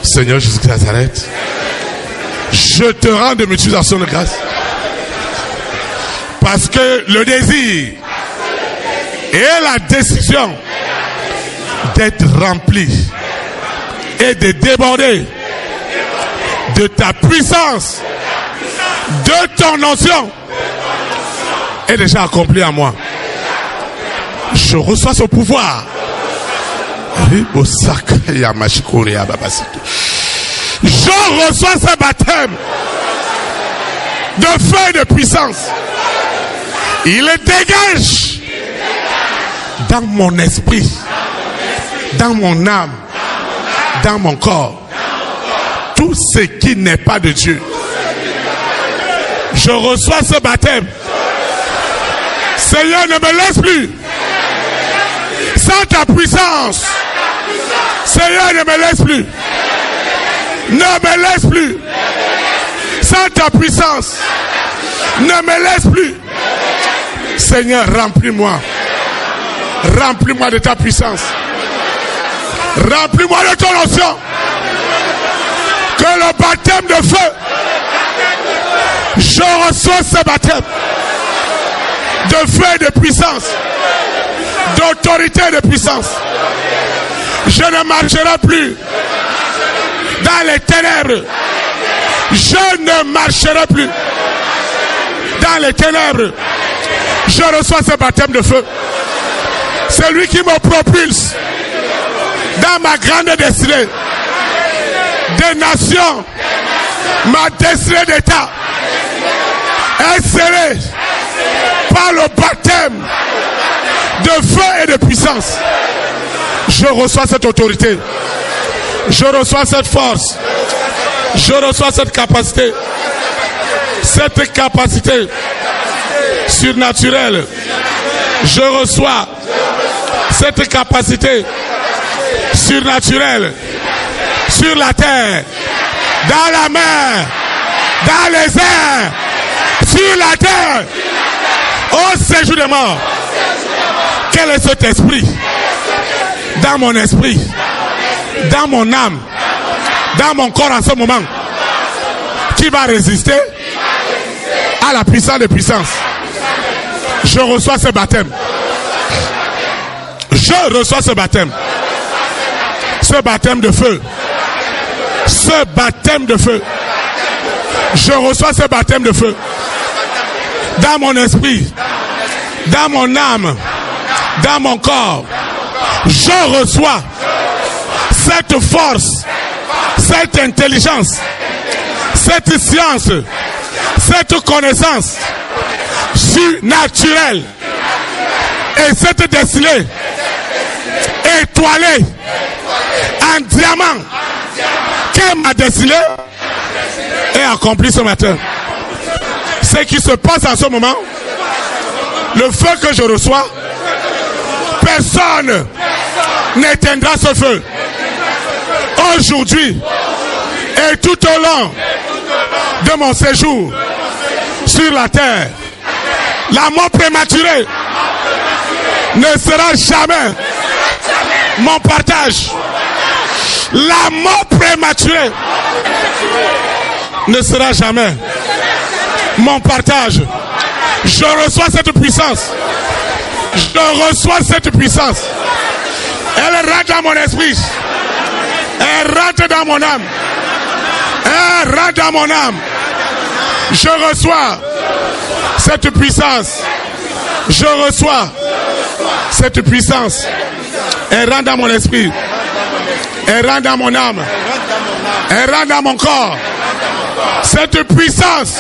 Seigneur Jésus de Nazareth, je te rends de multiples actions de grâce. Parce que le désir et la décision d'être rempli et de déborder de ta puissance, de ton onction est déjà accompli en moi. Je reçois ce pouvoir. Je reçois ce baptême de feu et de puissance. Il dégage dans mon esprit, dans mon âme, dans mon corps, tout ce qui n'est pas de Dieu. Je reçois ce baptême. Seigneur, ne me laisse plus sans ta puissance. Seigneur, ne me laisse plus. Ne me laisse plus sans ta puissance. Ne me laisse plus. Seigneur, remplis-moi. Remplis-moi de ta puissance. Remplis-moi de ton onction. Que le baptême de feu, je reçois ce baptême de feu et de puissance, d'autorité et de puissance. Je ne marcherai plus dans les ténèbres. Je ne marcherai plus dans les ténèbres. Je reçois ce baptême de feu. C'est lui qui me propulse dans ma grande destinée des nations. Ma destinée d'État est scellée par le baptême de feu et de puissance. Je reçois cette autorité. Je reçois cette force. Je reçois cette capacité. Cette capacité surnaturelle. Je reçois cette capacité surnaturelle sur la terre, dans la mer, dans les airs, sur la terre, au séjour des morts. Quel est cet esprit? Dans mon esprit, dans mon âme, dans mon corps en ce moment, qui va résister à la puissance des puissances. Je reçois ce baptême. Je reçois ce baptême. Ce baptême de feu. Ce baptême de feu. Je reçois ce baptême de feu. Dans mon esprit, dans mon âme, dans mon corps. Je reçois cette force, cette intelligence, cette science, cette connaissance surnaturelle et cette destinée étoilée en diamant que ma destinée est accomplie ce matin. Ce qui se passe en ce moment, le feu que je reçois, personne n'éteindra ce feu. Aujourd'hui et tout au long de mon séjour sur la terre, la mort prématurée ne sera jamais mon partage. La mort prématurée ne sera jamais mon partage. Je reçois cette puissance. Je reçois cette puissance. Elle rentre dans mon esprit. Elle rentre dans mon âme. Elle rentre dans mon âme. Je reçois cette puissance. Je reçois cette puissance. Elle rentre dans mon esprit. Elle rentre dans mon âme. Elle rentre dans mon corps. Cette puissance,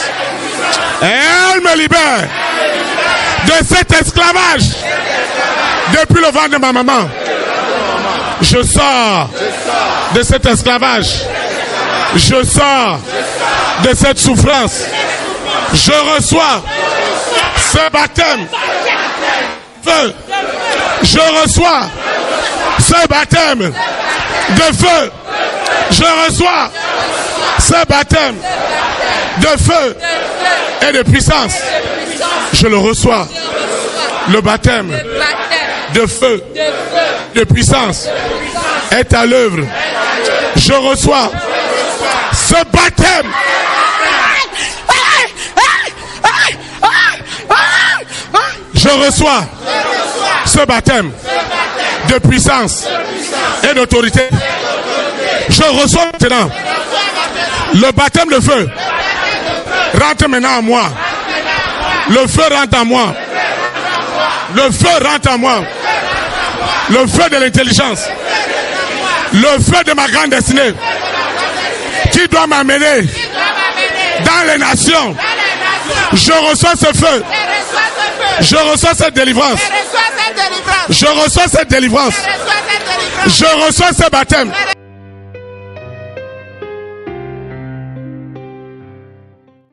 elle me libère de cet esclavage depuis le ventre de ma maman. Je sors de cet esclavage. Je sors de cette souffrance. Je reçois ce baptême. Feu. Je reçois ce baptême de feu. Je reçois ce baptême de feu et de puissance. Je le reçois. Le baptême de feu, de puissance est à l'œuvre Je reçois ce baptême. Je reçois ce baptême de puissance et d'autorité. Je reçois maintenant le baptême de feu. Rentre maintenant en moi. Le feu rentre en moi. Le feu rentre en moi. Le feu de l'intelligence. Le feu de ma grande destinée. Qui doit m'amener dans les nations. Je reçois ce feu. Je reçois cette délivrance. Je reçois cette délivrance. Je reçois ce baptême.